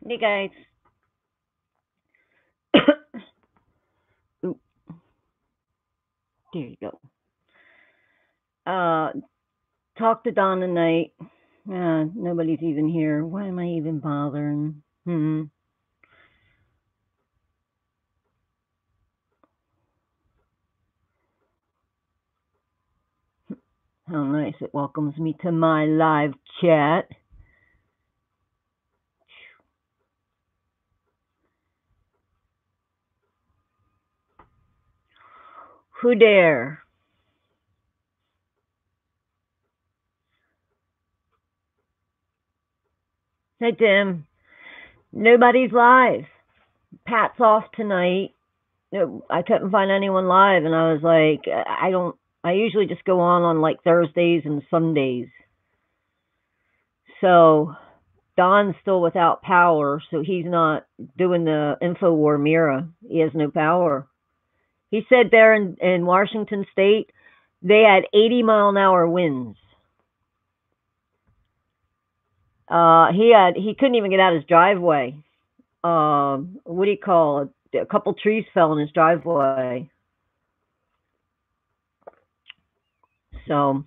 Hey guys. Ooh, there you go. Uh, talk to Don tonight. Nobody's even here. Why am I even bothering? How nice it welcomes me to my live chat. Who dare? Hey Tim. Nobody's live. Pat's off tonight. No, I couldn't find anyone live, and I was like, I don't. I usually just go on like Thursdays and Sundays. So Don's still without power, so he's not doing the InfoWar Mira. He has no power. He said there in Washington State, they had 80-mile-an-hour winds. He couldn't even get out his driveway. What do you call it? A couple trees fell in his driveway. So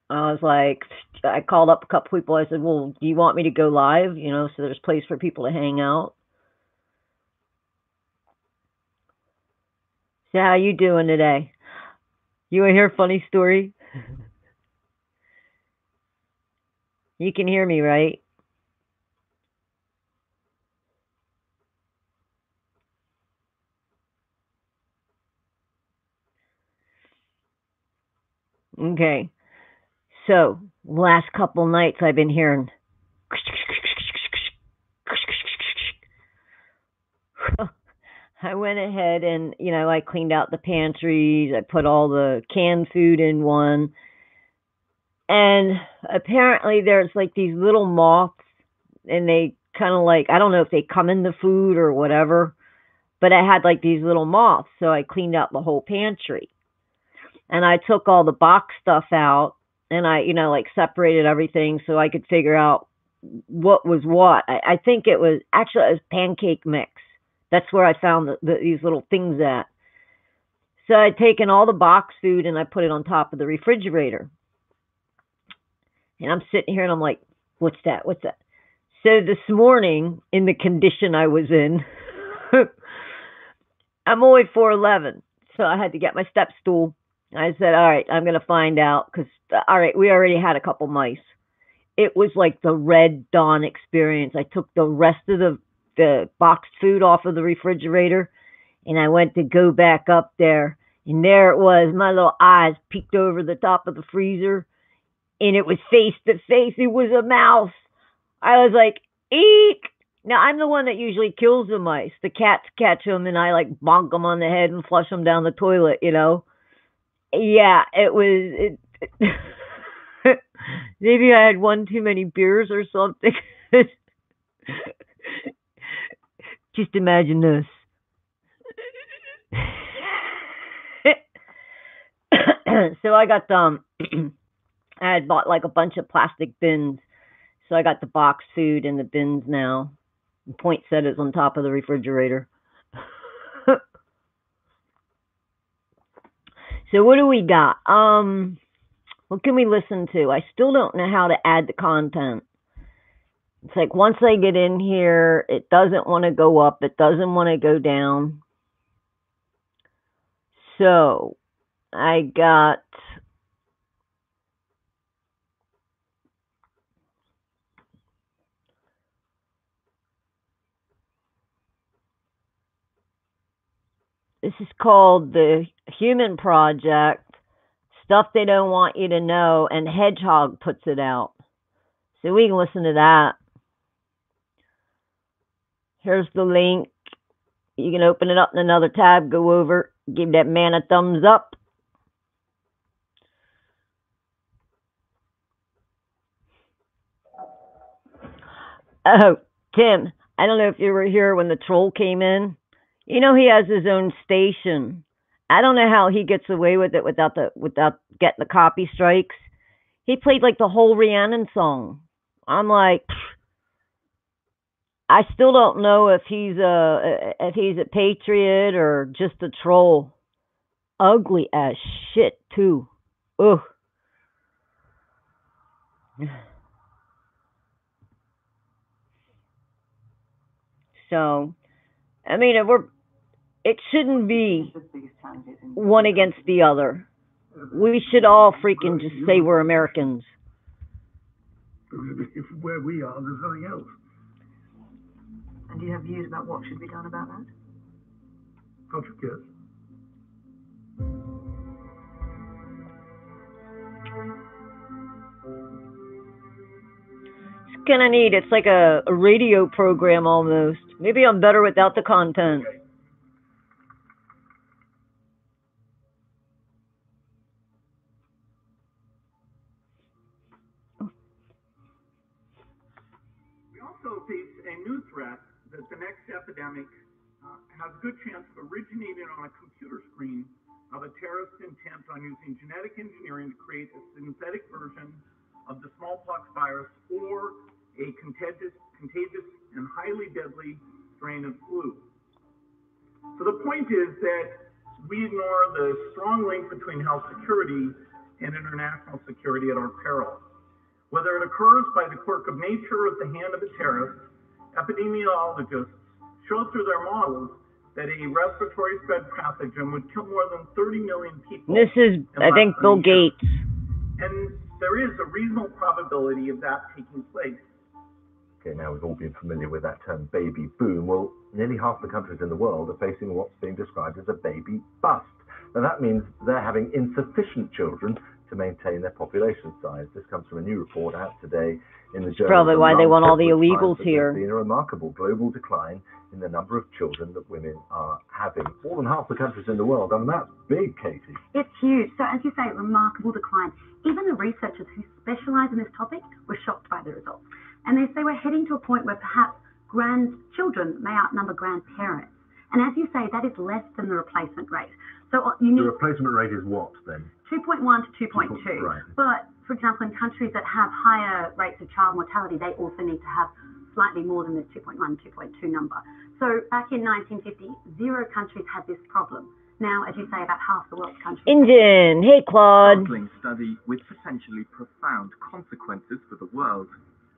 I was like, I called up a couple people. I said, "Well, do you want me to go live? So there's a place for people to hang out." So how you doing today? You want to hear a funny story? You can hear me, right? Okay. So last couple nights I've been hearing. I went ahead and I cleaned out the pantries. I put all the canned food in one, and apparently there's like these little moths, and they kind of like, I don't know if they come in the food or whatever, but I had like these little moths, so I cleaned out the whole pantry, and I took all the box stuff out, and I like separated everything so I could figure out what was what. I think it was pancake mix. That's where I found these little things at. So I'd taken all the box food and I put it on top of the refrigerator. And I'm sitting here and I'm like, what's that? What's that? So this morning, in the condition I was in, I'm only 4'11. So I had to get my step stool. I said, all right, I'm going to find out because, all right, we already had a couple mice. It was like the Red Dawn experience. I took the rest of the boxed food off of the refrigerator, and I went to go back up there, and there it was. My little eyes peeked over the top of the freezer, and it was face to face. It was a mouse. I was like, eek! Now I'm the one that usually kills the mice. The cats catch them, and I like bonk them on the head and flush them down the toilet. Yeah, it was. Maybe I had one too many beers or something. Just imagine this. So I got I had bought like a bunch of plastic bins. So I got the box food in the bins now. Poinsettias on top of the refrigerator. So what do we got? What can we listen to? I still don't know how to add the content. It's like once I get in here, it doesn't want to go up, it doesn't want to go down. So I got this is called the Human Project. Stuff they don't want you to know, and Hedgehog puts it out. So we can listen to that. Here's the link. You can open it up in another tab, go over, give that man a thumbs up. Oh, Tim, I don't know if you were here when the troll came in. He has his own station. I don't know how he gets away with it without getting the copy strikes. He played like the whole Rhiannon song. I'm like, I still don't know if he's a patriot or just a troll. Ugly as shit too. Ugh. So, I mean, it shouldn't be one against the other. We should all freaking just say we're Americans. If where we are, there's nothing else. And do you have views about what should be done about that? Don't you guess? It's kind of neat. It's like a radio program almost. Maybe I'm better without the content. We also face a new threat that the next epidemic has a good chance of originating on a computer screen of a terrorist intent on using genetic engineering to create a synthetic version of the smallpox virus or a contagious and highly deadly strain of flu. So the point is that we ignore the strong link between health security and international security at our peril. Whether it occurs by the quirk of nature or at the hand of a terrorist, epidemiologists show through their models that a respiratory spread pathogen would kill more than 30 million people. This is, I think, Bill Gates. And there is a reasonable probability of that taking place. Okay, now we've all been familiar with that term baby boom. Well, nearly half the countries in the world are facing what's being described as a baby bust. Now that means they're having insufficient children to maintain their population size. This comes from a new report out today in the journal. Probably why they want all the illegals here. There's been a remarkable global decline in the number of children that women are having. More than half the countries in the world. I mean, that's big, Katie. It's huge. So as you say, remarkable decline. Even the researchers who specialise in this topic were shocked by the results. And they say we're heading to a point where perhaps grandchildren may outnumber grandparents. And as you say, that is less than the replacement rate. So you need the replacement rate is what then? 2.1 to 2.2. Right. But for example, in countries that have higher rates of child mortality, they also need to have slightly more than this 2.1, 2.2 number. So back in 1950, 0 countries had this problem. Now, as you say, about half the world's countries. Indian, hey Claude. Startling study with potentially profound consequences for the world.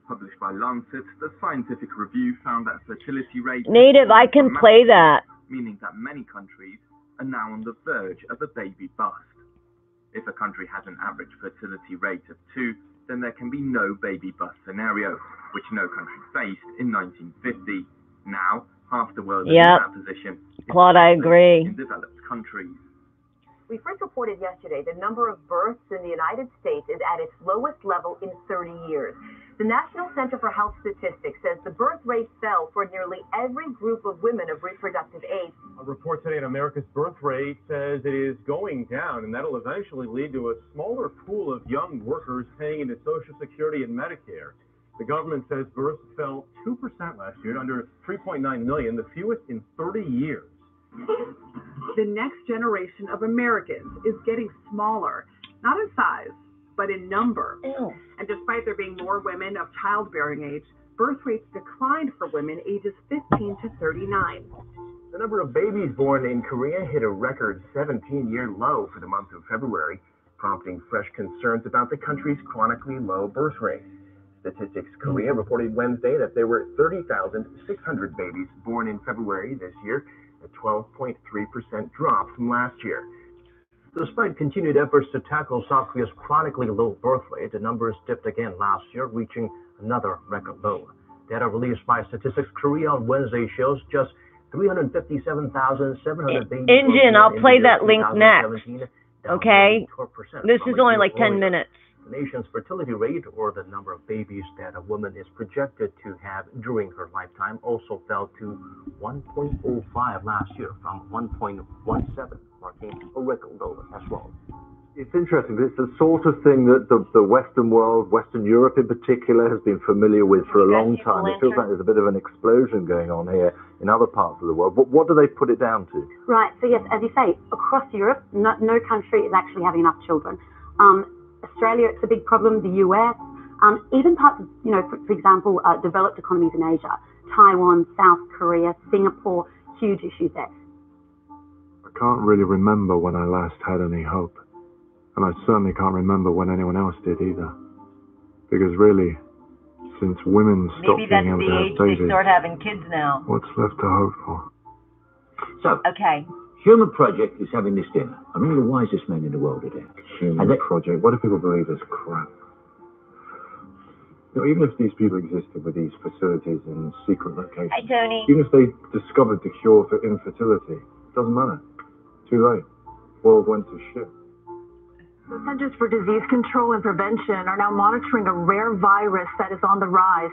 Published by Lancet, the scientific review found that fertility rate... Native, I can play that. Meaning that many countries are now on the verge of a baby bust. If a country has an average fertility rate of 2, then there can be no baby bust scenario, which no country faced in 1950. Now, half the world is in that position. Claude, I agree. In developed countries. We first reported yesterday the number of births in the United States is at its lowest level in 30 years. The National Center for Health Statistics says the birth rate fell for nearly every group of women of reproductive age. A report today on America's birth rate says it is going down, and that'll eventually lead to a smaller pool of young workers paying into Social Security and Medicare. The government says births fell 2% last year, under 3.9 million, the fewest in 30 years. The next generation of Americans is getting smaller, not in size, but in number. Ew. And despite there being more women of childbearing age, birth rates declined for women ages 15 to 39. The number of babies born in Korea hit a record 17-year low for the month of February, prompting fresh concerns about the country's chronically low birth rate. Statistics Korea reported Wednesday that there were 30,600 babies born in February this year, a 12.3% drop from last year. Despite continued efforts to tackle South Korea's chronically low birth rate, the numbers dipped again last year, reaching another record low. Data released by Statistics Korea on Wednesday shows just 357,700 babies. Indian, I'll play that link next. Okay? This is only like 10 minutes. The nation's fertility rate, or the number of babies that a woman is projected to have during her lifetime, also fell to 1.05 last year from 1.17, marking a record low as well. It's interesting. It's the sort of thing that the Western world, Western Europe in particular, has been familiar with for a long time. It feels like there's a bit of an explosion going on here in other parts of the world. But what do they put it down to? Right. So yes, as you say, across Europe, no country is actually having enough children. Australia, it's a big problem. The US, even parts of, for example, developed economies in Asia. Taiwan, South Korea, Singapore, huge issues there. I can't really remember when I last had any hope. And I certainly can't remember when anyone else did either. Because really, since women stopped Maybe that's being able the to have age they babies, start having kids now. what's left to hope for? So, Okay. Human Project is having this dinner. I'm not the wisest man in the world today. Human Project. What do people believe is crap? You know, even if these people existed with these facilities in secret locations, Hi, Tony. even if they discovered the cure for infertility, it doesn't matter. Too late. World went to shit. The Centers for Disease Control and Prevention are now monitoring a rare virus that is on the rise.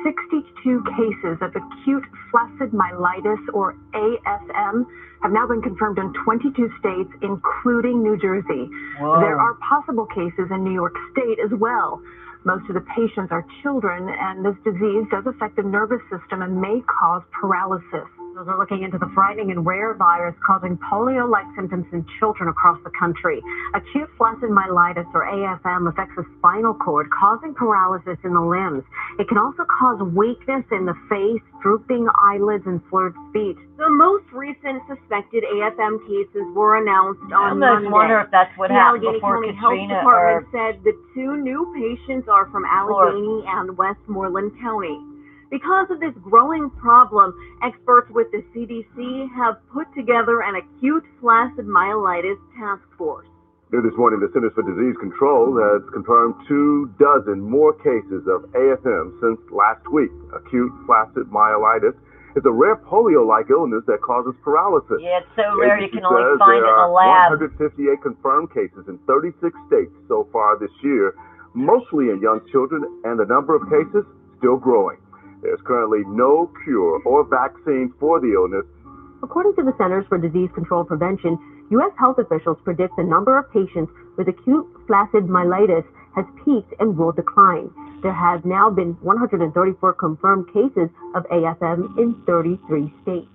62 cases of acute flaccid myelitis, or AFM, have now been confirmed in 22 states, including New Jersey. Whoa. There are possible cases in New York State as well. Most of the patients are children, and this disease does affect the nervous system and may cause paralysis. Those are looking into the frightening and rare virus causing polio-like symptoms in children across the country. Acute flaccid myelitis, or AFM, affects the spinal cord, causing paralysis in the limbs. It can also cause weakness in the face, drooping eyelids, and slurred speech. The most recent suspected AFM cases were announced on I almost Monday. wonder if that's what the happened Allegheny before County Katrina Health Department said the 2 new patients are from Allegheny and Westmoreland County. Because of this growing problem, experts with the CDC have put together an acute flaccid myelitis task force. Here this morning, the Centers for Disease Control has confirmed 24 more cases of AFM since last week. Acute flaccid myelitis is a rare polio-like illness that causes paralysis. Yeah, it's so rare you Agency can only says find it in there a lab. are 158 confirmed cases in 36 states so far this year, mostly in young children, and the number of cases still growing. There's currently no cure or vaccine for the illness. According to the Centers for Disease Control and Prevention, U.S. health officials predict the number of patients with acute flaccid myelitis has peaked and will decline. There have now been 134 confirmed cases of AFM in 33 states.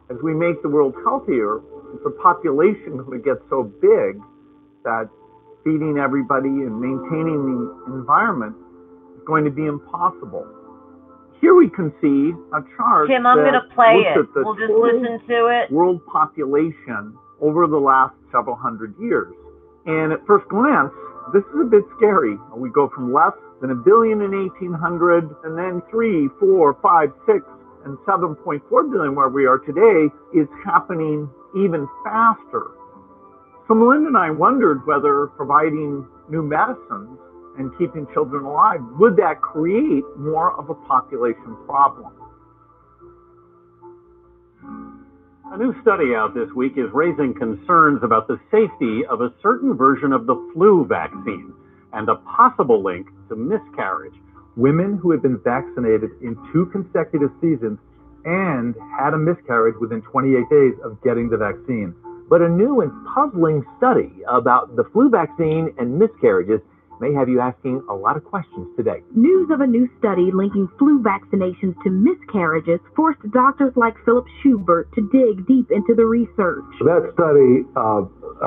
As we make the world healthier, the population going to get so big that feeding everybody and maintaining the environment is going to be impossible. Here we can see a chart Tim, I'm that going to play looks it. at the We'll just total listen to it. world population over the last several hundred years. And at first glance, this is a bit scary. We go from less than 1 billion in 1800, and then 3, 4, 5, 6, and 7.4 billion where we are today is happening even faster. So Melinda and I wondered whether providing new medicines and keeping children alive, would that create more of a population problem? A new study out this week is raising concerns about the safety of a certain version of the flu vaccine and a possible link to miscarriage. Women who had been vaccinated in 2 consecutive seasons and had a miscarriage within 28 days of getting the vaccine. But a new and puzzling study about the flu vaccine and miscarriages may have you asking a lot of questions today. News of a new study linking flu vaccinations to miscarriages forced doctors like Philip Schubert to dig deep into the research. That study,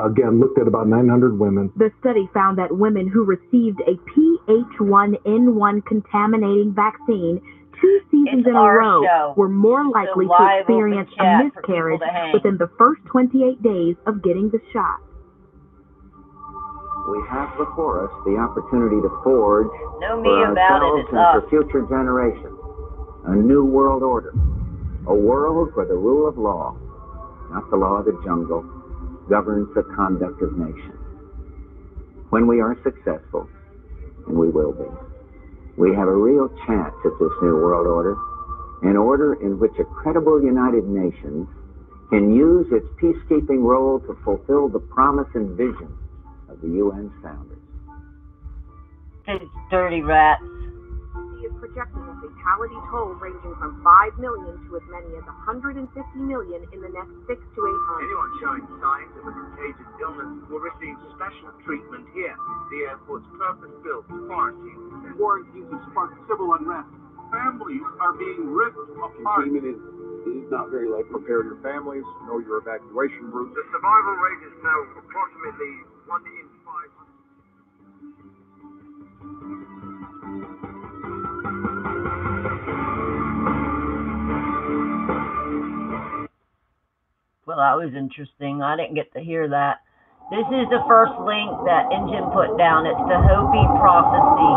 again, looked at about 900 women. The study found that women who received a PH1N1 contaminating vaccine 2 seasons in a row were more likely to experience a miscarriage within the first 28 days of getting the shot. We have before us the opportunity to forge Know me for about it, ourselves it's and us. for future generations a new world order, a world where the rule of law, not the law of the jungle, governs the conduct of nations. When we are successful, and we will be, we have a real chance at this new world order, an order in which a credible United Nations can use its peacekeeping role to fulfill the promise and vision of the UN's founders. These dirty rats. He is projecting a fatality toll ranging from 5 million to as many as 150 million in the next 6 to 8 months. Anyone showing signs of a contagious illness will receive special treatment here. The airport's purpose-built quarantine. Quarantines have sparked civil unrest. Families are being ripped apart. Containment is not very light. Prepare your families, know your evacuation routes. The survival rate is now approximately 1 in 500. that was interesting. I didn't get to hear that. This is the first link that Injun put down. It's the Hopi prophecy.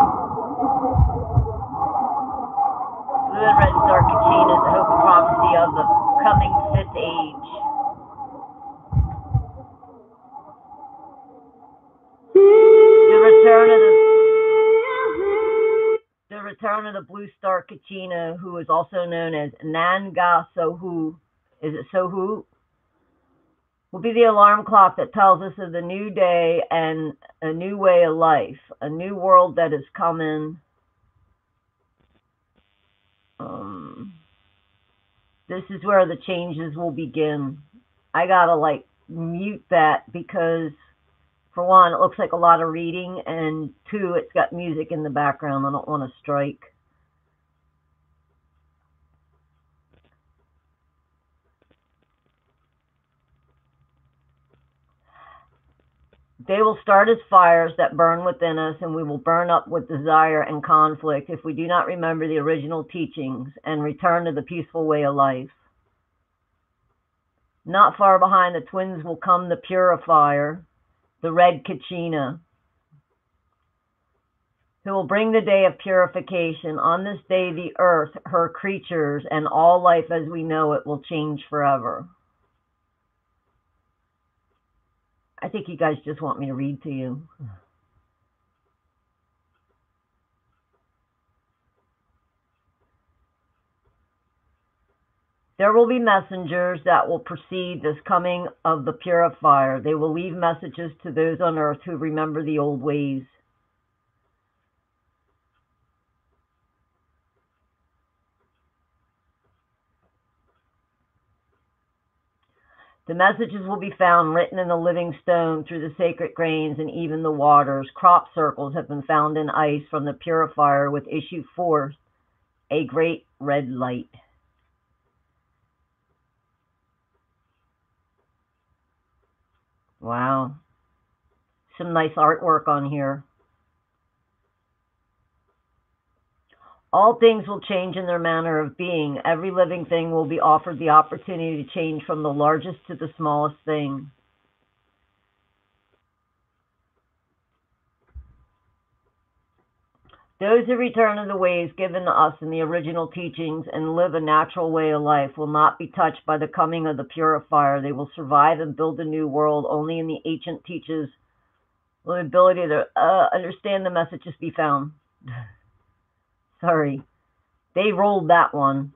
Blue and red star Kachina is the Hopi prophecy of the coming fifth age. The return of the blue star Kachina, who is also known as Nanga Sohu. Is it Sohu? Will be the alarm clock that tells us of the new day and a new way of life, a new world that is coming. This is where the changes will begin. I gotta mute that because, for one, it looks like a lot of reading, and two, it's got music in the background. I don't want to strike. They will start as fires that burn within us, and we will burn up with desire and conflict if we do not remember the original teachings and return to the peaceful way of life. Not far behind the twins will come the purifier, the red Kachina, who will bring the day of purification. On this day, the earth, her creatures, and all life as we know it will change forever. I think you guys just want me to read to you. There will be messengers that will precede this coming of the purifier. They will leave messages to those on earth who remember the old ways. The messages will be found written in the living stone through the sacred grains and even the waters. Crop circles have been found in ice from the purifier, which issue forth a great red light. Wow. Some nice artwork on here. All things will change in their manner of being. Every living thing will be offered the opportunity to change from the largest to the smallest thing. Those who return to the ways given to us in the original teachings and live a natural way of life will not be touched by the coming of the purifier. They will survive and build a new world. Only in the ancient teachers will the ability to understand the messages be found. Sorry. They rolled that one.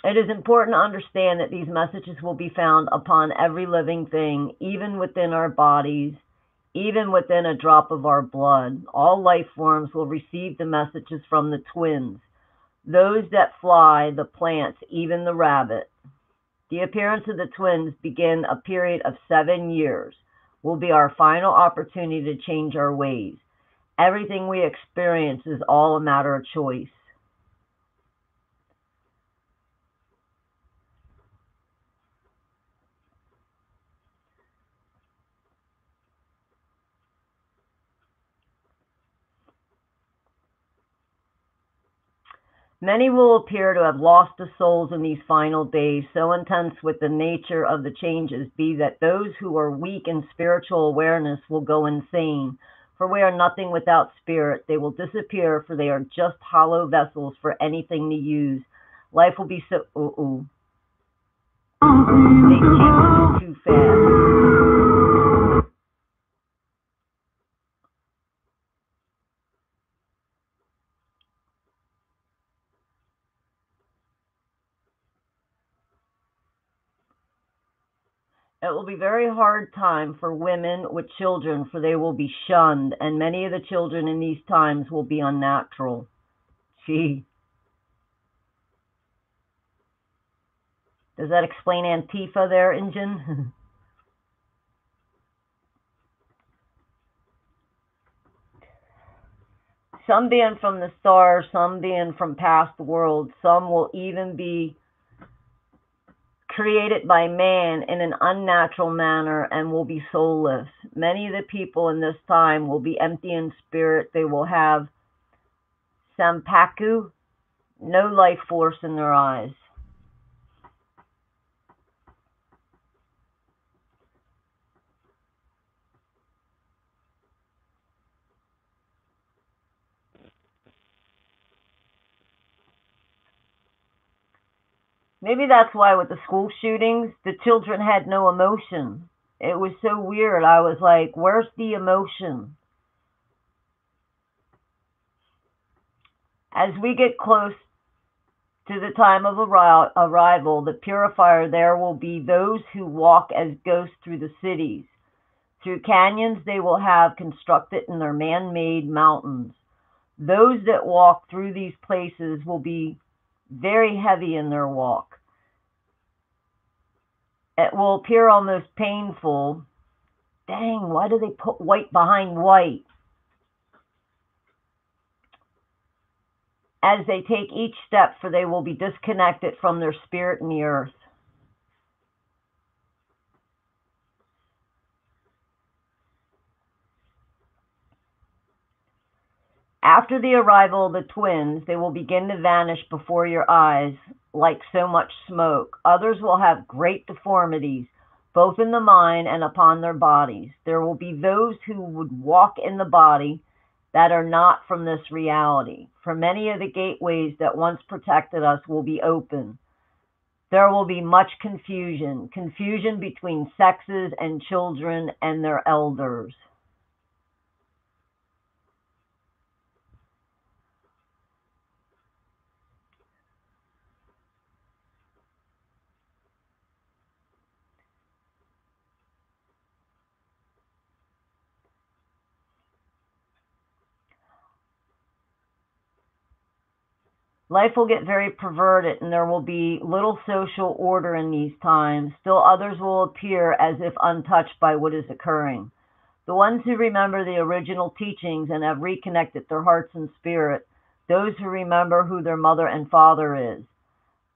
It is important to understand that these messages will be found upon every living thing, even within our bodies, even within a drop of our blood. All life forms will receive the messages from the twins, those that fly, the plants, even the rabbit. The appearance of the twins begin a period of 7 years, will be our final opportunity to change our ways. Everything we experience is all a matter of choice. Many will appear to have lost the souls in these final days, so intense with the nature of the changes be that those who are weak in spiritual awareness will go insane. For we are nothing without spirit. They will disappear, for they are just hollow vessels for anything to use. Life will be so... They change too fast. It will be a very hard time for women with children, for they will be shunned, and many of the children in these times will be unnatural. Gee. Does that explain Antifa there, Injun? Some being from the stars, some being from past worlds, some will even be created by man in an unnatural manner and will be soulless. Many of the people in this time will be empty in spirit. They will have sampaku, no life force in their eyes. Maybe that's why with the school shootings, the children had no emotion. It was so weird. I was like, where's the emotion? As we get close to the time of arrival, the purifier, there will be those who walk as ghosts through the cities. Through canyons they will have constructed in their man-made mountains. Those that walk through these places will be very heavy in their walk. It will appear almost painful. Dang, why do they put white behind white? As they take each step, for they will be disconnected from their spirit in the earth. After the arrival of the twins, they will begin to vanish before your eyes like so much smoke. Others will have great deformities, both in the mind and upon their bodies. There will be those who would walk in the body that are not from this reality. For many of the gateways that once protected us will be open. There will be much confusion between sexes and children and their elders. Life will get very perverted and there will be little social order in these times. Still others will appear as if untouched by what is occurring. The ones who remember the original teachings and have reconnected their hearts and spirit, those who remember who their mother and father is.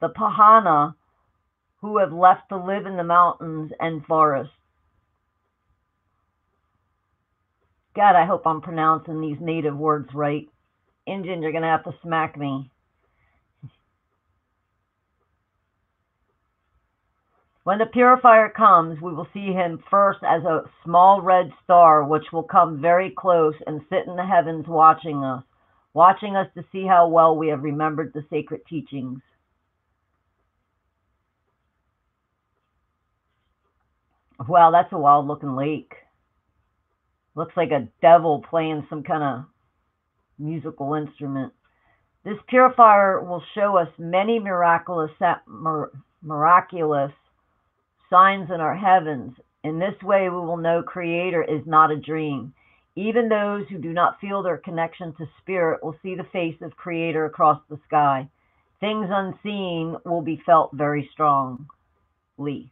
The Pahana, who have left to live in the mountains and forests. God, I hope I'm pronouncing these native words right. Indian, you're going to have to smack me. When the purifier comes, we will see him first as a small red star, which will come very close and sit in the heavens watching us to see how well we have remembered the sacred teachings. Wow, that's a wild looking lake. Looks like a devil playing some kind of musical instrument. This purifier will show us many miraculous signs in our heavens. In this way, we will know Creator is not a dream. Even those who do not feel their connection to Spirit will see the face of Creator across the sky. Things unseen will be felt very strongly.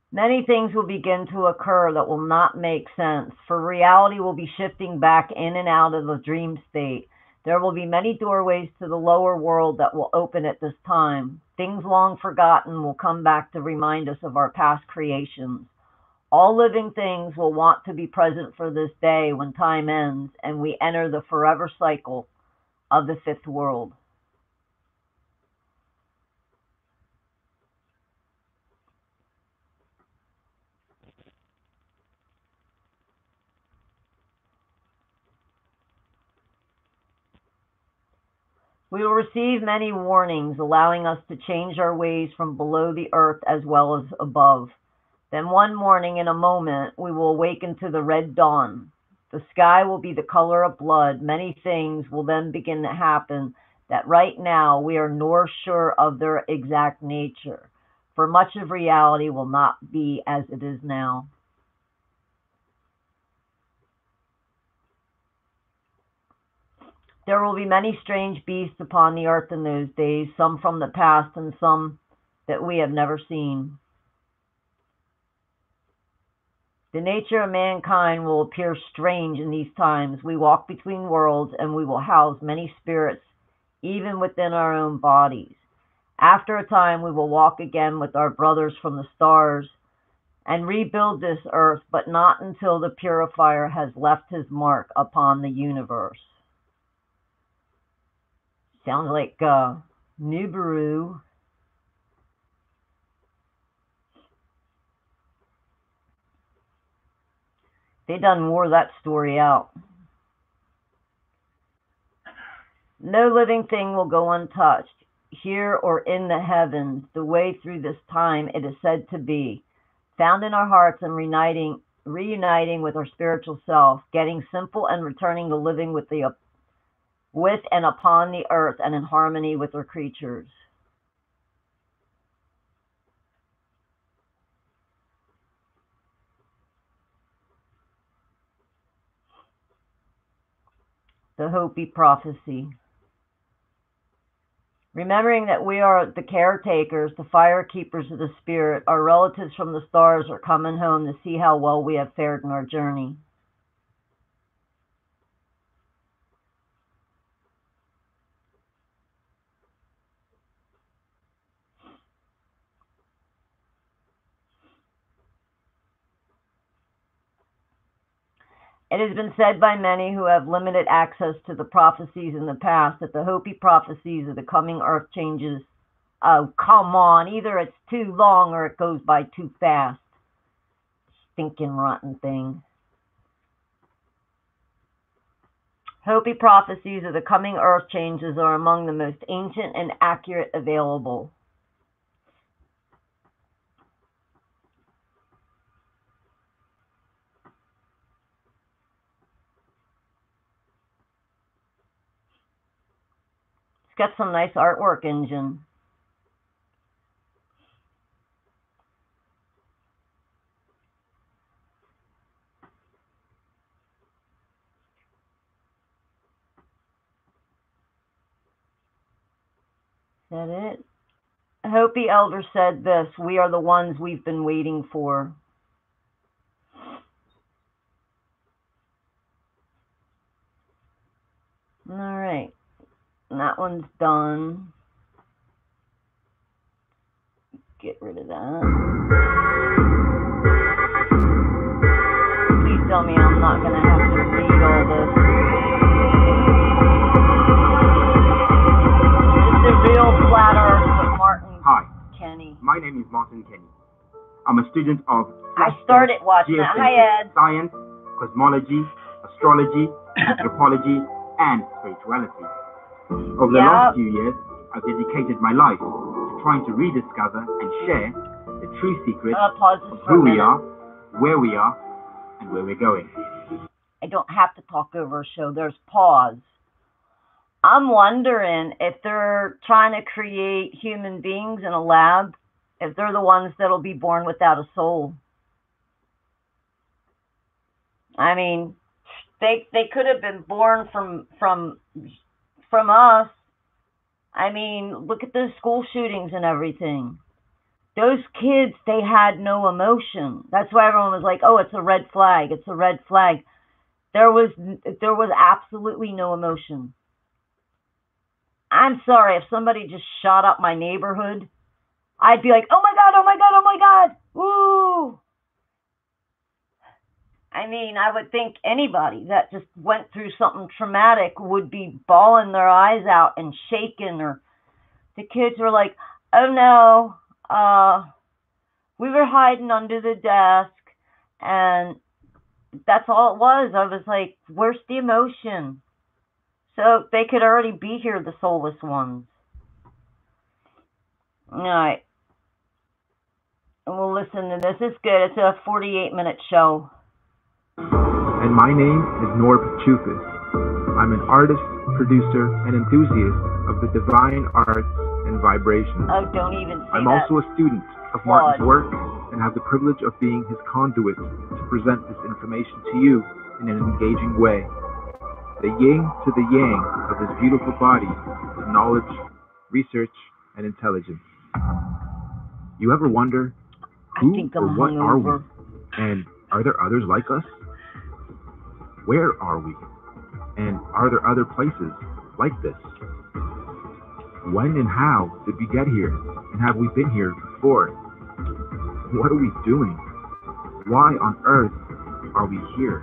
Many things will begin to occur that will not make sense, for reality will be shifting back in and out of the dream state. There will be many doorways to the lower world that will open at this time. Things long forgotten will come back to remind us of our past creations. All living things will want to be present for this day when time ends and we enter the forever cycle of the fifth world. We will receive many warnings, allowing us to change our ways from below the earth as well as above. Then one morning, in a moment, we will awaken to the red dawn. The sky will be the color of blood. Many things will then begin to happen that right now we are nor sure of their exact nature, for much of reality will not be as it is now. There will be many strange beasts upon the earth in those days, some from the past and some that we have never seen. The nature of mankind will appear strange in these times. We walk between worlds and we will house many spirits even within our own bodies. After a time we will walk again with our brothers from the stars and rebuild this earth, but not until the purifier has left his mark upon the universe. Sounds like Nibiru. They done wore that story out. No living thing will go untouched, here or in the heavens. The way through this time, it is said to be found in our hearts and reuniting with our spiritual self, getting simple and returning to living with and upon the earth and in harmony with our creatures. The Hopi prophecy. Remembering that we are the caretakers, the fire keepers of the spirit, our relatives from the stars are coming home to see how well we have fared in our journey. It has been said by many who have limited access to the prophecies in the past that the Hopi prophecies of the coming earth changes. Oh, come on. Either it's too long or it goes by too fast. Stinking rotten thing. Hopi prophecies of the coming earth changes are among the most ancient and accurate available. It's got some nice artwork, Engine. Is that it? Hopi elder said this: we are the ones we've been waiting for. All right. That one's done. Get rid of that. Please tell me I'm not going to have to read all this. It's the real flat earth with Martin Kenny. My name is Martin Kenny. I'm a student of I started watching that. Hi, Ed. Science, cosmology, astrology, anthropology, and spirituality. Over the last few years, I've dedicated my life to trying to rediscover and share the true secrets of who we are, where we are, and where we're going. I don't have to talk over a show. There's pause. I'm wondering if they're trying to create human beings in a lab, if they're the ones that'll be born without a soul. I mean, they could have been born from us. I mean, look at the school shootings and everything. Those kids, they had no emotion. That's why everyone was like, oh, it's a red flag. It's a red flag. There was absolutely no emotion. I'm sorry, if somebody just shot up my neighborhood, I'd be like, oh my God, oh my God, oh my God. Woo! I mean, I would think anybody that just went through something traumatic would be bawling their eyes out and shaking. Or the kids were like, oh no, we were hiding under the desk, and that's all it was. I was like, where's the emotion? So they could already be here, the soulless ones. All right. And we'll listen to this. It's good. It's a 48-minute show. And my name is Norb Chufis. I'm an artist, producer, and enthusiast of the divine arts and vibrations. Oh, don't even say I'm that. also a student of Martin's work and have the privilege of being his conduit to present this information to you in an engaging way. The yin to the yang of his beautiful body is knowledge, research, and intelligence. You ever wonder, who or what are we? And are there others like us? Where are we? And are there other places like this? When and how did we get here? And have we been here before? What are we doing? Why on earth are we here?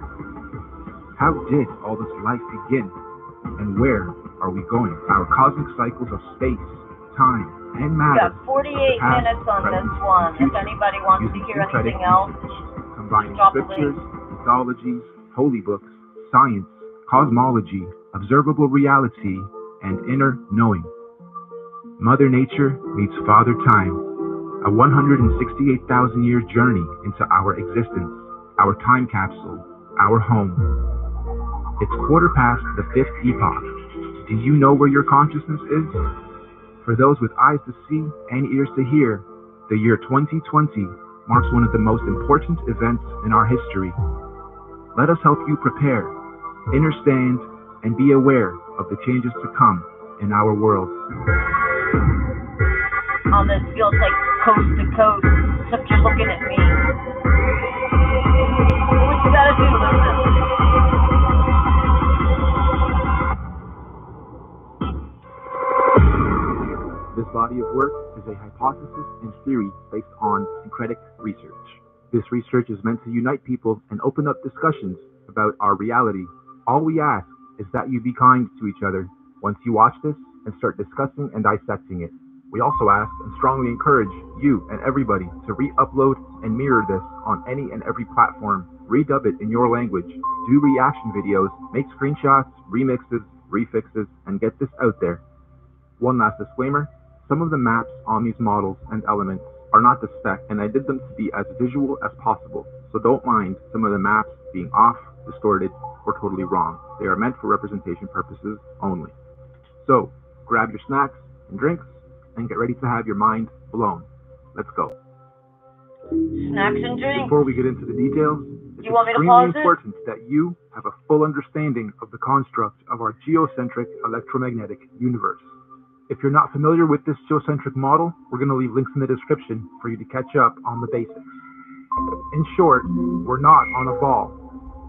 How did all this life begin? And where are we going? Our cosmic cycles of space, time, and matter. We got 48 minutes on this one. If anybody wants to hear anything else, combining drop scriptures, mythologies, holy books, science, cosmology, observable reality, and inner knowing. Mother Nature meets Father Time, a 168,000-year journey into our existence, our time capsule, our home. It's quarter past the fifth epoch. Do you know where your consciousness is? For those with eyes to see and ears to hear, the year 2020 marks one of the most important events in our history. Let us help you prepare, understand, and be aware of the changes to come in our world. This feels like coast to coast, except you're looking at me. What you gotta do, listen. This body of work is a hypothesis and theory based on syncretic research. This research is meant to unite people and open up discussions about our reality. All we ask is that you be kind to each other once you watch this and start discussing and dissecting it. We also ask and strongly encourage you and everybody to re-upload and mirror this on any and every platform, redub it in your language, do reaction videos, make screenshots, remixes, refixes, and get this out there. One last disclaimer, some of the maps on these models and elements are not the spec, and I did them to be as visual as possible, so don't mind some of the maps being off, distorted, or totally wrong. They are meant for representation purposes only. So, grab your snacks and drinks, and get ready to have your mind blown. Let's go. Snacks and drinks. Before we get into the details, it's extremely important that you have a full understanding of the construct of our geocentric electromagnetic universe. If you're not familiar with this geocentric model, we're going to leave links in the description for you to catch up on the basics. In short, we're not on a ball.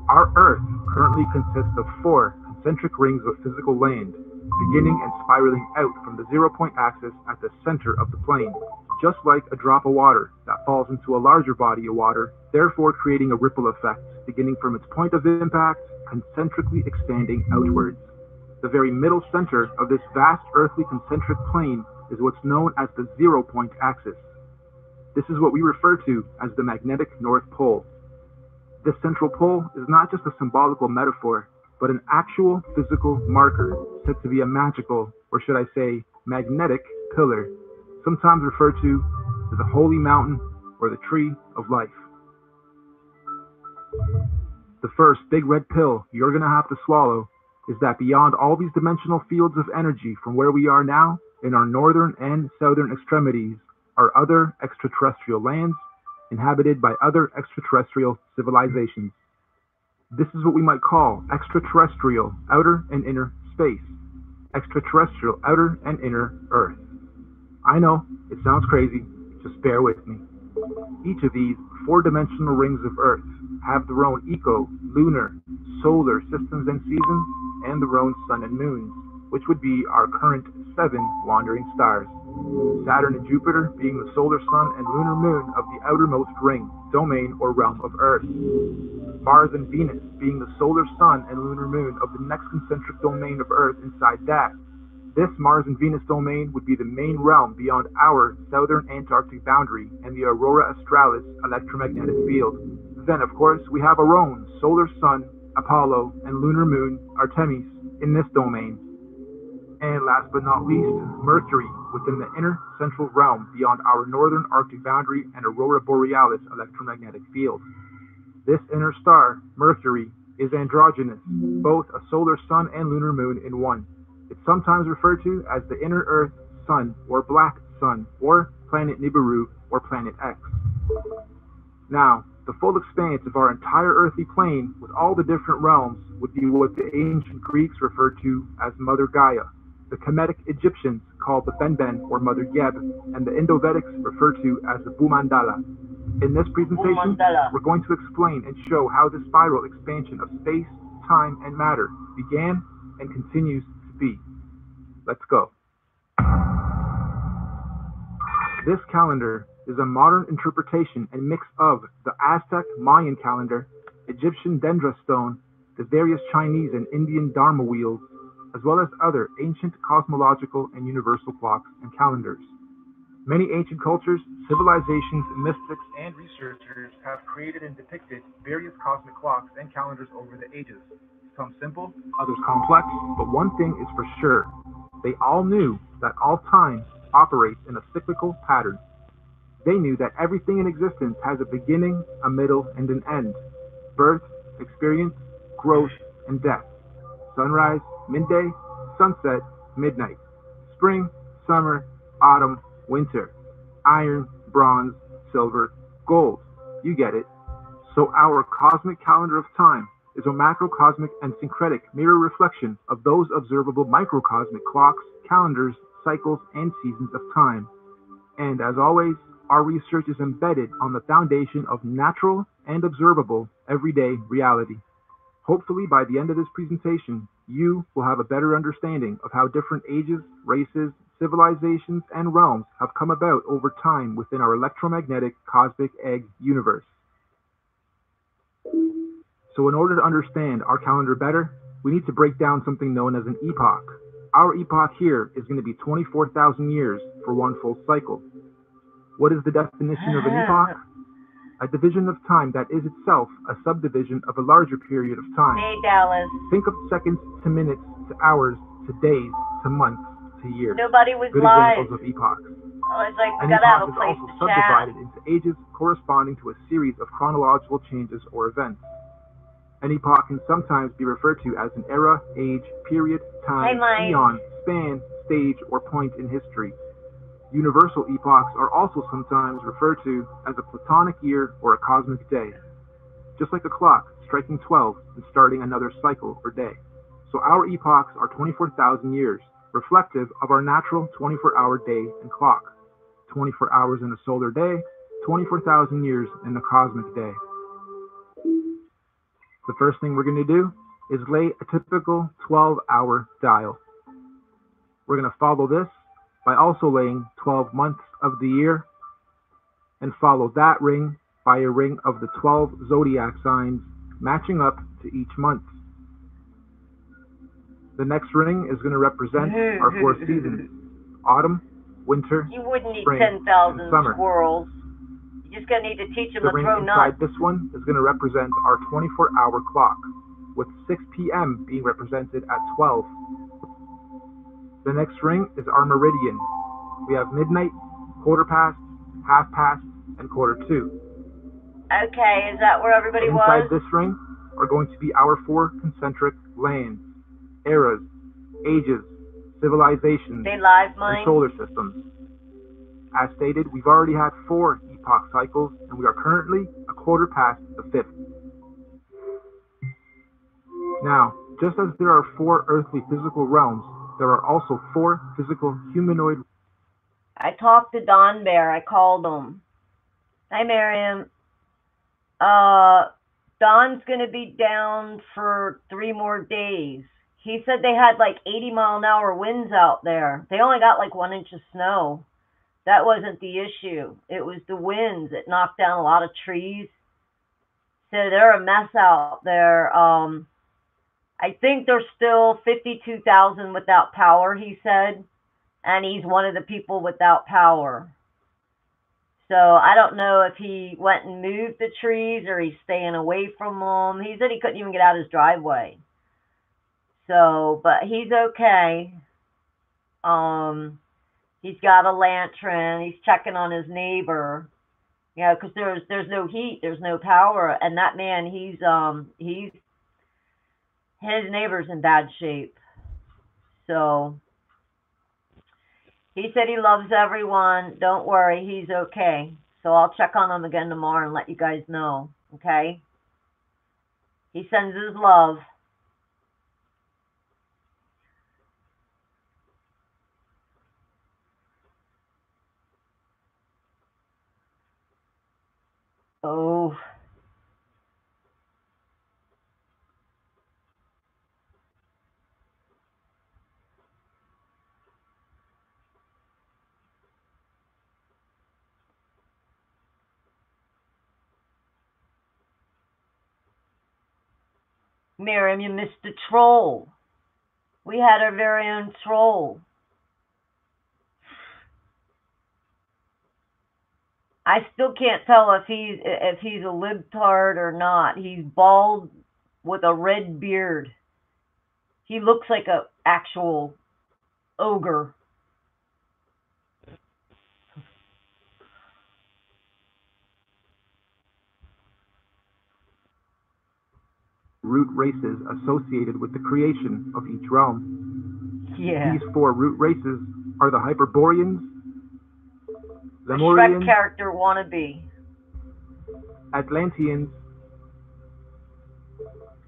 Our Earth currently consists of 4 concentric rings of physical land, beginning and spiraling out from the 0-point axis at the center of the plane, just like a drop of water that falls into a larger body of water, therefore creating a ripple effect, beginning from its point of impact, concentrically expanding outwards. The very middle center of this vast earthly concentric plane is what's known as the 0-point axis. This is what we refer to as the magnetic North Pole. This central pole is not just a symbolical metaphor, but an actual physical marker said to be a magical, or should I say, magnetic pillar, sometimes referred to as the holy mountain or the tree of life. The first big red pill you're going to have to swallow is that beyond all these dimensional fields of energy from where we are now, in our northern and southern extremities, are other extraterrestrial lands inhabited by other extraterrestrial civilizations. This is what we might call extraterrestrial outer and inner space, extraterrestrial outer and inner Earth. I know, it sounds crazy, just bear with me. Each of these 4-dimensional rings of Earth have their own lunar, solar systems and seasons, and their own sun and moons, which would be our current 7 wandering stars. Saturn and Jupiter being the solar sun and lunar moon of the outermost ring, domain, or realm of Earth. Mars and Venus being the solar sun and lunar moon of the next concentric domain of Earth inside that. This Mars and Venus domain would be the main realm beyond our southern Antarctic boundary and the Aurora Australis electromagnetic field. Then, of course, we have our own solar sun, Apollo, and lunar moon, Artemis, in this domain. And last but not least, Mercury within the inner central realm beyond our northern Arctic boundary and Aurora Borealis electromagnetic field. This inner star, Mercury, is androgynous, both a solar sun and lunar moon in one. It's sometimes referred to as the inner Earth sun, or black sun, or planet Nibiru, or planet X. Now, the full expanse of our entire earthly plane with all the different realms would be what the ancient Greeks referred to as Mother Gaia, the Kemetic Egyptians called the Benben or Mother Yeb, and the Indo-Vedics referred to as the Bhumandala. In this presentation, we're going to explain and show how the spiral expansion of space, time, and matter began and continues to be. Let's go. This calendar is a modern interpretation and mix of the Aztec Mayan calendar, Egyptian Dendra stone, the various Chinese and Indian Dharma wheels, as well as other ancient cosmological and universal clocks and calendars. Many ancient cultures, civilizations, mystics, and researchers have created and depicted various cosmic clocks and calendars over the ages. Some simple, others complex, but one thing is for sure. They all knew that all time operates in a cyclical pattern. They knew that everything in existence has a beginning, a middle, and an end. Birth, experience, growth, and death. Sunrise, midday, sunset, midnight. Spring, summer, autumn, winter. Iron, bronze, silver, gold. You get it. So our cosmic calendar of time is a macrocosmic and syncretic mirror reflection of those observable microcosmic clocks, calendars, cycles, and seasons of time. And as always, our research is embedded on the foundation of natural and observable everyday reality. Hopefully, by the end of this presentation, you will have a better understanding of how different ages, races, civilizations, and realms have come about over time within our electromagnetic cosmic egg universe. So in order to understand our calendar better, we need to break down something known as an epoch. Our epoch here is going to be 24,000 years for one full cycle. What is the definition of an epoch? A division of time that is itself a subdivision of a larger period of time. Hey, Dallas. Think of seconds to minutes to hours to days to months to years. Nobody was Good live. examples of epochs. Oh, it's like we An gotta have epoch a is place also to subdivided chat. into ages corresponding to a series of chronological changes or events. An epoch can sometimes be referred to as an era, age, period, time, Hey, eon, span, stage, or point in history. Universal epochs are also sometimes referred to as a platonic year or a cosmic day, just like a clock striking 12 and starting another cycle or day. So our epochs are 24,000 years, reflective of our natural 24-hour day and clock. 24 hours in a solar day, 24,000 years in a cosmic day. The first thing we're going to do is lay a typical 12-hour dial. We're going to follow this by also laying 12 months of the year, and follow that ring by a ring of the 12 zodiac signs matching up to each month. The next ring is going to represent our 4 seasons: autumn, winter, You wouldn't need spring, 10,000 and summer. squirrels. You're just gonna need to teach them The to ring throw inside nuts. this one is going to represent our 24-hour clock, with 6 p.m. being represented at 12. The next ring is our meridian. We have midnight, quarter past, half past, and quarter to. Okay, is that where everybody Inside was? this ring are going to be our 4 concentric lands, eras, ages, civilizations, They live and mine? solar systems. As stated, we've already had 4 epoch cycles, and we are currently a quarter past the 5th. Now, just as there are 4 earthly physical realms, there are also 4 physical humanoid. I talked to Don Bear. I called him. Hi, Miriam. Don's gonna be down for 3 more days. He said they had like 80-mile-an-hour winds out there. They only got like 1 inch of snow. That wasn't the issue. It was the winds. It knocked down a lot of trees. So they're a mess out there. I think there's still 52,000 without power, he said. And he's one of the people without power. So I don't know if he went and moved the trees or he's staying away from them. He said he couldn't even get out his driveway. So, but he's okay. He's got a lantern. He's checking on his neighbor. You know, because there's no heat, there's no power, and that man, he's his neighbor's in bad shape. So he said he loves everyone. Don't worry, he's okay. So I'll check on him again tomorrow and let you guys know. Okay? He sends his love. Oh. Miriam, you missed the troll. We had our very own troll. I still can't tell if he's a libtard or not. He's bald with a red beard. He looks like a actual ogre. Root races associated with the creation of each realm. Yeah. These four root races are the Hyperboreans, A Shrek Lemurians, character wannabe. Atlanteans,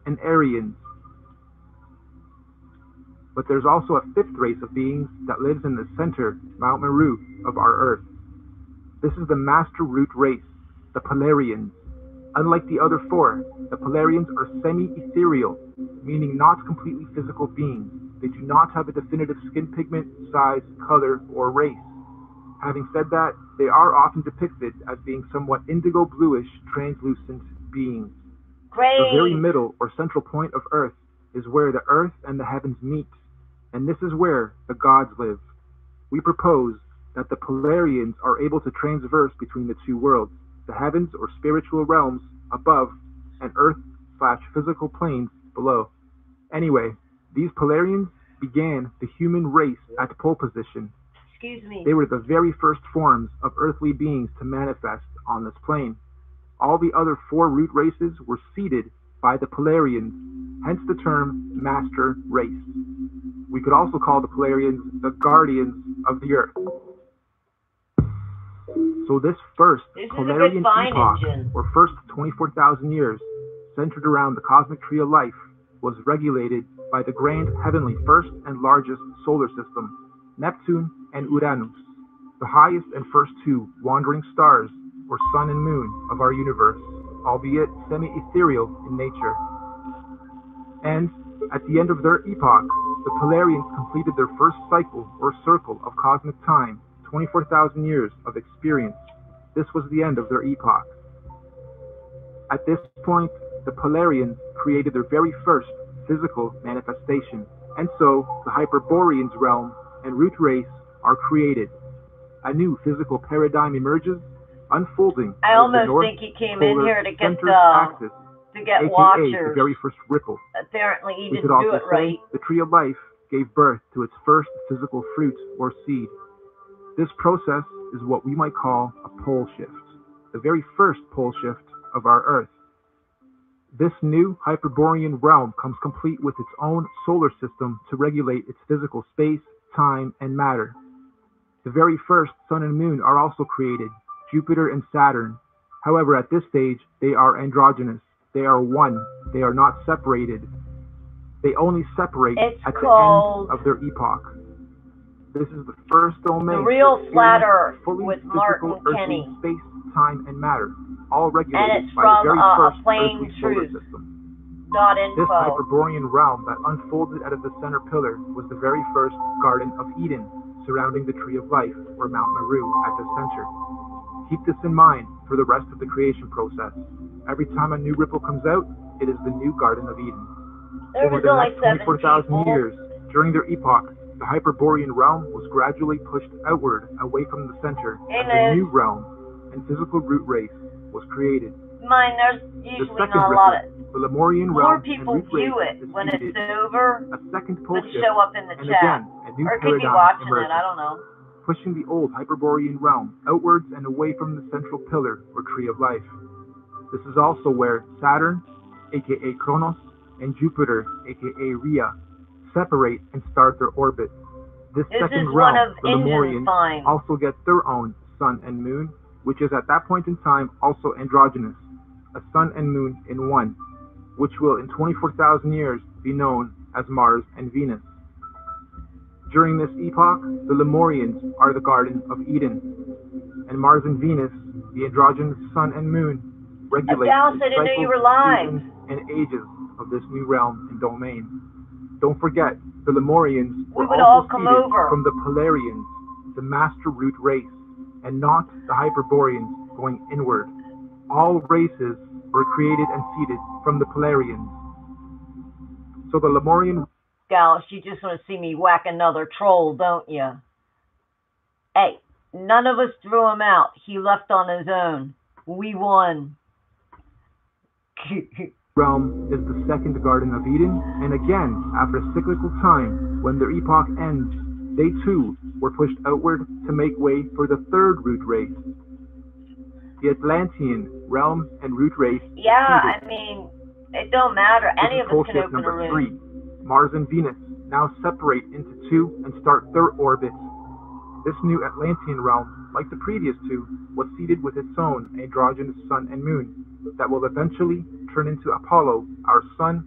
and Aryans. But there's also a fifth race of beings that lives in the center, Mount Meru, of our Earth. This is the master root race, the Polarians. Unlike the other four, the Polarians are semi-ethereal, meaning not completely physical beings. They do not have a definitive skin pigment, size, color, or race. Having said that, they are often depicted as being somewhat indigo-bluish, translucent beings. Great. The very middle or central point of Earth is where the Earth and the heavens meet, and this is where the gods live. We propose that the Polarians are able to transverse between the two worlds, the heavens or spiritual realms above and Earth/physical planes below. Anyway, these Polarians began the human race at pole position. Excuse me. They were the very first forms of earthly beings to manifest on this plane. All the other four root races were seeded by the Polarians, hence the term master race. We could also call the Polarians the guardians of the Earth. So this first Polarian epoch, or first 24,000 years, centered around the cosmic tree of life, was regulated by the grand heavenly first and largest solar system, Neptune and Uranus, the highest and first two wandering stars, or sun and moon, of our universe, albeit semi-ethereal in nature. And at the end of their epoch, the Polarians completed their first cycle or circle of cosmic time, 24,000 years of experience. This was the end of their epoch. At this point, the Polarians created their very first physical manifestation, and so the Hyperboreans realm and root race are created. A new physical paradigm emerges, unfolding I as the almost North think he came in Polar here to get Center axis, aka watchers. the very first ripple. Apparently, he We didn't could do also it say right. the tree of life gave birth to its first physical fruit or seed. This process is what we might call a pole shift, the very first pole shift of our Earth. This new Hyperborean realm comes complete with its own solar system to regulate its physical space, time, and matter. The very first sun and moon are also created, Jupiter and Saturn. However, at this stage, they are androgynous. They are one. They are not separated. They only separate at the end of their epoch. This is the first domain. The real flat Earth fully with physical Martin earthly Kenny. space, time, and matter, all regulated And it's by the from very a first plain earthly solar truth. system. .info. This Hyperborean realm that unfolded out of the center pillar was the very first Garden of Eden, surrounding the Tree of Life, or Mount Meru, at the center. Keep this in mind for the rest of the creation process. Every time a new ripple comes out, it is the new Garden of Eden. Over the next 24,000 years, during their epoch, the Hyperborean realm was gradually pushed outward, away from the center, and a new realm and physical root race was created. Mine, there's The usually second not a ripple, lot of... the Lemurian More realm people and root view race it is when seeded. it's over. A second pole But shift, show up in the and chat. again, a new Or could be paradigm watching emerges, it, I don't know. pushing the old Hyperborean realm outwards and away from the central pillar, or Tree of Life. This is also where Saturn, aka Kronos, and Jupiter, aka Rhea, separate and start their orbit. This second is realm, one of the Indian Lemurians, finds. also get their own sun and moon, which is at that point in time also androgynous, a sun and moon in one, which will in 24,000 years be known as Mars and Venus. During this epoch, the Lemurians are the Garden of Eden, and Mars and Venus, the androgynous sun and moon, regulate Dallas, the I didn't know you cycles, were live. seasons, and ages of this new realm and domain. Don't forget, the Lemurians were would all also come seeded over. from the Polarians, the master root race, and not the Hyperboreans going inward. All races were created and seeded from the Polarians. So the Lemurian... Dallas, you just want to see me whack another troll, don't you? Hey, None of us threw him out. He left on his own. We won. Realm is the second Garden of Eden, and again, after a cyclical time, when their epoch ends, they too were pushed outward to make way for the third root race. The Atlantean realm and root race Yeah, succeeded. I mean, it don't matter. This Any is of pole us can shift open a number room. 3. Mars and Venus now separate into two and start their orbits. This new Atlantean realm, like the previous two, was seeded with its own androgynous sun and moon that will eventually turn into Apollo, our sun,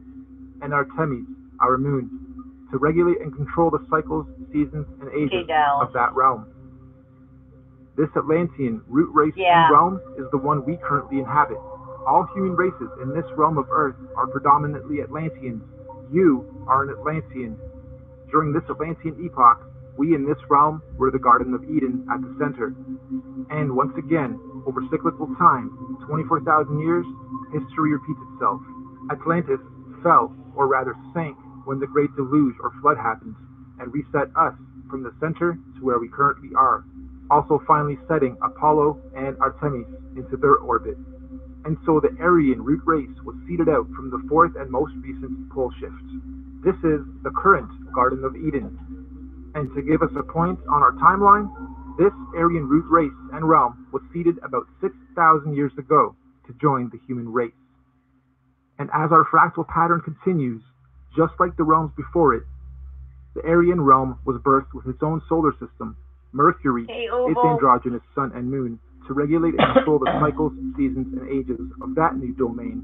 and Artemis, our moon, to regulate and control the cycles, seasons, and ages of that realm. This Atlantean root race and realm is the one we currently inhabit. All human races in this realm of Earth are predominantly Atlanteans. You are an Atlantean. During this Atlantean epoch, we in this realm were the Garden of Eden at the center. And once again, over cyclical time, 24,000 years, history repeats itself. Atlantis fell, or rather sank, when the Great Deluge or Flood happened, and reset us from the center to where we currently are, also finally setting Apollo and Artemis into their orbit. And so the Aryan root race was seeded out from the fourth and most recent pole shift. This is the current Garden of Eden. And to give us a point on our timeline, this Aryan root race and realm was seeded about 6,000 years ago to join the human race. And as our fractal pattern continues, just like the realms before it, the Aryan realm was birthed with its own solar system, Mercury, its androgynous sun and moon, to regulate and control the cycles, seasons, and ages of that new domain.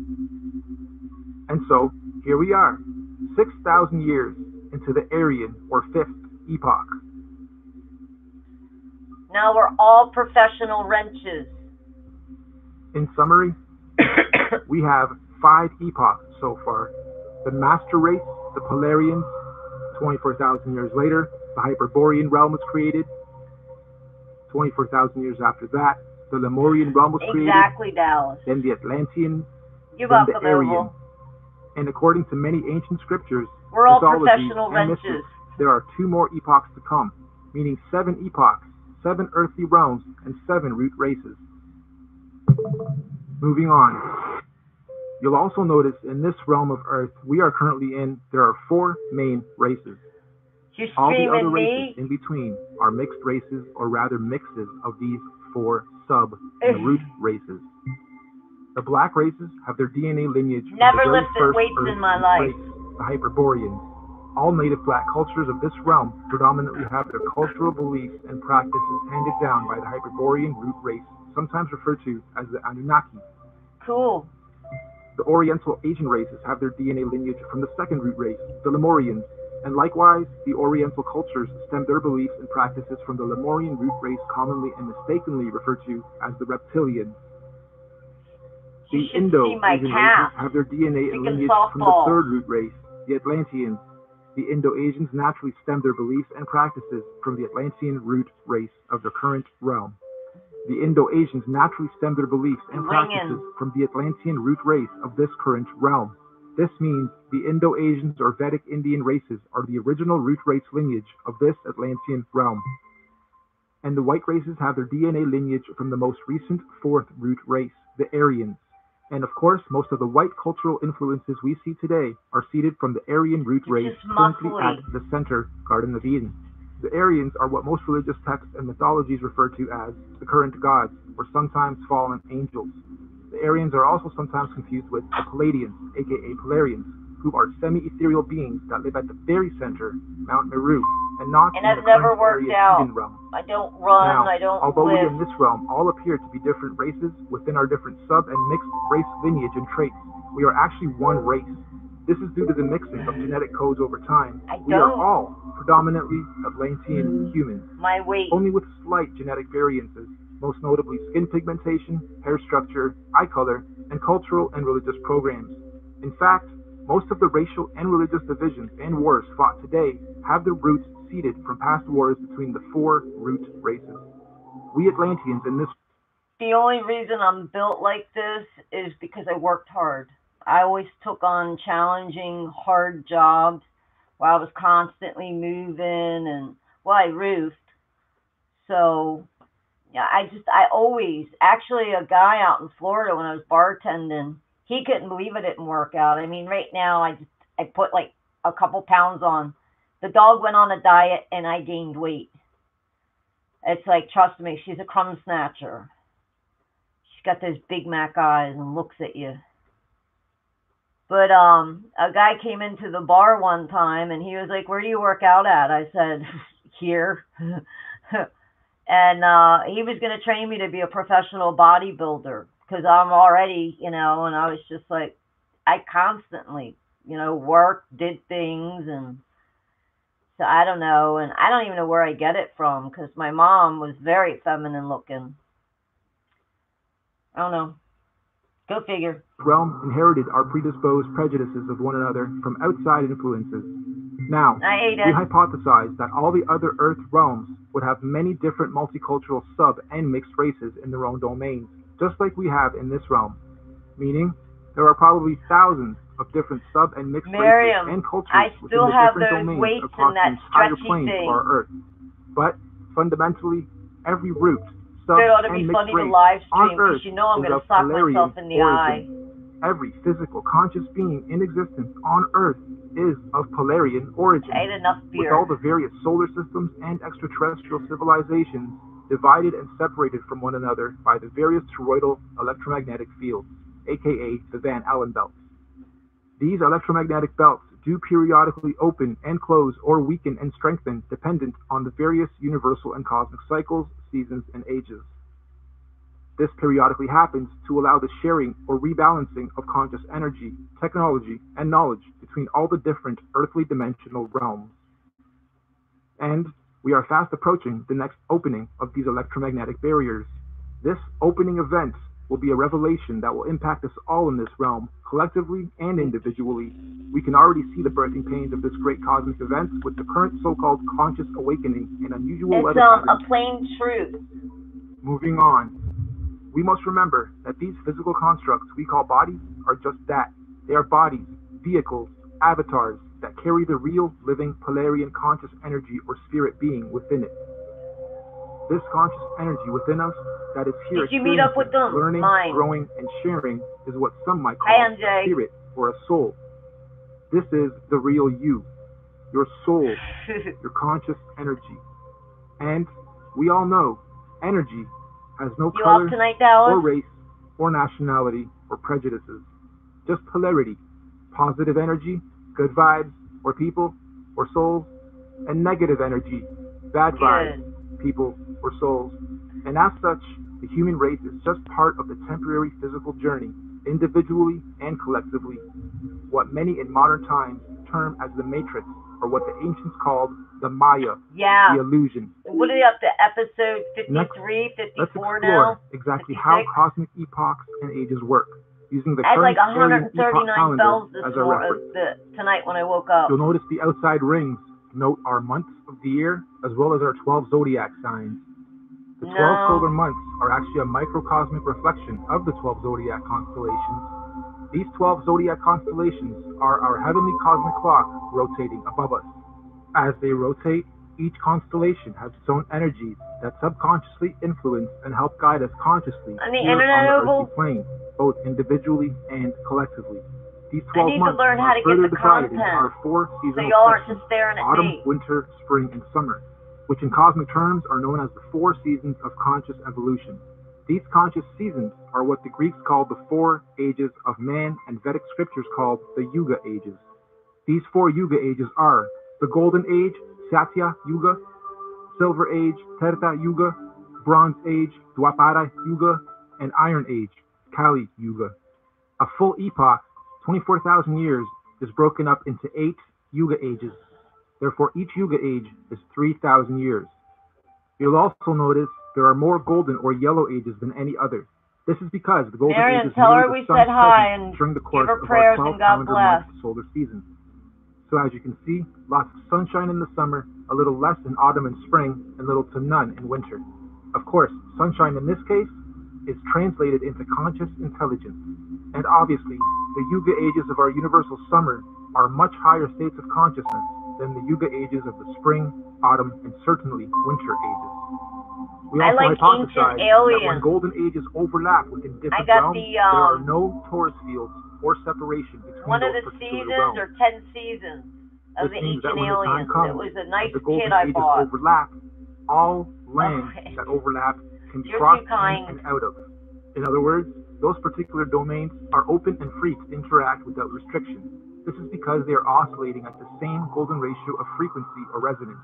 And so, here we are, 6,000 years into the Aryan, or fifth, epoch. Now we're all professional wrenches. In summary, we have 5 epochs so far. The Master Race, the Polarians. 24,000 years later, the Hyperborean realm was created. 24,000 years after that, the Lemurian realm was created. Exactly, Dallas. Then the Atlantean, You're then the welcome, Aryan. Oval. And according to many ancient scriptures, we're all mythology, professional and wrenches. mystics, there are 2 more epochs to come, meaning 7 epochs, 7 earthly realms, and 7 root races. Moving on. You'll also notice in this realm of Earth we are currently in, there are 4 main races. You're All the other streaming races me? in between are mixed races, or rather mixes of these 4 sub and root races. The black races have their DNA lineage from Never the very lifted first weights Earth in my life. race, the Hyperboreans. All native black cultures of this realm predominantly have their cultural beliefs and practices handed down by the Hyperborean root race, sometimes referred to as the Anunnaki. Cool. The Oriental Asian races have their DNA lineage from the second root race, the Lemurians, and likewise, the Oriental cultures stem their beliefs and practices from the Lemurian root race, commonly and mistakenly referred to as the Reptilians. The Indo-Asian races have their DNA and lineage from the third root race, the Atlanteans. The Indo-Asians naturally stem their beliefs and practices from the Atlantean root race of the current realm. The Indo-Asians naturally stem their beliefs and practices from the Atlantean root race of this current realm. This means the Indo-Asians or Vedic Indian races are the original root race lineage of this Atlantean realm. And the white races have their DNA lineage from the most recent fourth root race, the Aryans. And of course, most of the white cultural influences we see today are seeded from the Aryan root race, currently at the center, Garden of Eden. The Aryans are what most religious texts and mythologies refer to as the current gods, or sometimes fallen angels. The Aryans are also sometimes confused with the Palladians, aka Polarians, who are semi-ethereal beings that live at the very center, Mount Meru, and not in the current Aryan Eden realm. I don't run, Now, I don't although we live. in this realm all appear to be different races within our different sub and mixed race lineage and traits, we are actually one race. This is due to the mixing of genetic codes over time. We are all predominantly Atlantean humans, My weight. only with slight genetic variances, most notably skin pigmentation, hair structure, eye color, and cultural and religious programs. In fact, most of the racial and religious divisions and wars fought today have their roots seeded from past wars between the 4 root races. We Atlanteans in this... The only reason I'm built like this is because I worked hard. I always took on challenging, hard jobs where I was constantly moving and, well, I roofed. So Yeah, I always, actually, a guy out in Florida when I was bartending, he couldn't believe it didn't work out. I mean, right now, I put like a couple pounds on. The dog went on a diet and I gained weight. It's like, trust me, she's a crumb snatcher. She's got those Big Mac eyes and looks at you. But a guy came into the bar one time and he was like, "Where do you work out at?" I said, "Here." And he was going to train me to be a professional bodybuilder because I'm already, and I was just like, I constantly, worked, did things, and so I don't know, and I don't even know where I get it from because my mom was very feminine looking. I don't know. Go figure. Realm inherited our predisposed prejudices of one another from outside influences. Now, we hypothesize that all the other Earth realms would have many different multicultural sub and mixed races in their own domains, just like we have in this realm. Meaning, there are probably thousands of different sub and mixed races and cultures within the different domains across the entire plane of our Earth. But fundamentally, every root, sub, and mixed race on Earth is of Polarian origin. Every physical, conscious being in existence on Earth is of Polarian origin, with all the various solar systems and extraterrestrial civilizations divided and separated from one another by the various toroidal electromagnetic fields, aka the Van Allen belts. These electromagnetic belts do periodically open and close or weaken and strengthen dependent on the various universal and cosmic cycles, seasons, and ages. This periodically happens to allow the sharing or rebalancing of conscious energy, technology, and knowledge between all the different earthly dimensional realms. And we are fast approaching the next opening of these electromagnetic barriers. This opening event will be a revelation that will impact us all in this realm, collectively and individually. We can already see the birthing pains of this great cosmic event with the current so-called conscious awakening and unusual weather patterns. It's a plain truth. Moving on. We must remember that these physical constructs we call bodies are just that. They are bodies, vehicles, avatars that carry the real, living, Polarian conscious energy or spirit being within it. This conscious energy within us that is here learning, growing, and sharing is what some might call a spirit or a soul. This is the real you, your soul, your conscious energy. And we all know energy has no color or race or nationality or prejudices, just polarity, positive energy, good vibes or people or souls, and negative energy, bad vibes, people or souls. And as such, the human race is just part of the temporary physical journey, individually and collectively, what many in modern times term as the matrix, or what the ancients called the Maya, the illusion. What are they up to, episode 53, Next, 54 let's explore now? exactly 56? how cosmic epochs and ages work, using the I had current like 139 bells as a reference. tonight when I woke up. You'll notice the outside rings note our months of the year, as well as our 12 zodiac signs. The 12 solar months are actually a microcosmic reflection of the 12 zodiac constellations. These 12 zodiac constellations are our heavenly cosmic clock rotating above us. As they rotate, each constellation has its own energies that subconsciously influence and help guide us consciously On the here internet, on the earthly plane, both individually and collectively. These 12 months learn how are to get further the divided into content, our four so seasonal y'all aren't sections, just staring at autumn, me. winter, spring, and summer, which in cosmic terms are known as the four seasons of conscious evolution. These conscious seasons are what the Greeks called the four ages of man and Vedic scriptures called the Yuga ages. These four Yuga ages are the Golden Age, Satya Yuga, Silver Age, Treta Yuga, Bronze Age, Dwapara Yuga, and Iron Age, Kali Yuga. A full epoch, 24,000 years, is broken up into 8 Yuga ages. Therefore, each Yuga age is 3,000 years. You'll also notice there are more golden or yellow ages than any other. This is because the golden ages mirror the sun's presence during the course of our 12 calendar month solar season. So as you can see, lots of sunshine in the summer, a little less in autumn and spring, and little to none in winter. Of course, sunshine in this case is translated into conscious intelligence. And obviously, the Yuga ages of our universal summer are much higher states of consciousness than the Yuga ages of the spring, autumn, and certainly winter ages. We I also like Ancient hypothesize that when Aliens. golden ages overlap within I different got realms, the there are no torus fields or separation between one of those the particular seasons realms. or 10 seasons of This the means that Ancient when the time Aliens. It comes was a that nice the kit golden I ages bought. overlap, all lands Okay. that overlap can be You're crossed too in kind. and out of. In other words, those particular domains are open and free to interact without restriction. This is because they are oscillating at the same golden ratio of frequency or resonance.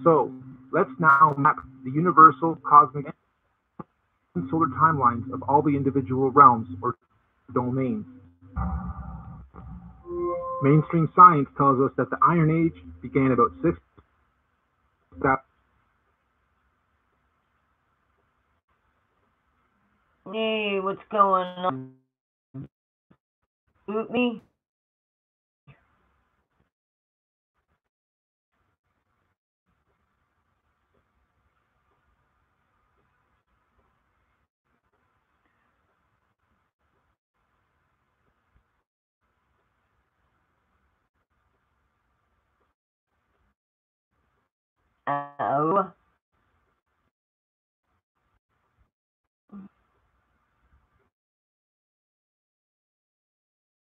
So, let's now map the universal, cosmic, and solar timelines of all the individual realms or domains. Mainstream science tells us that the Iron Age began about 6,000. Hey, what's going on? Boot me?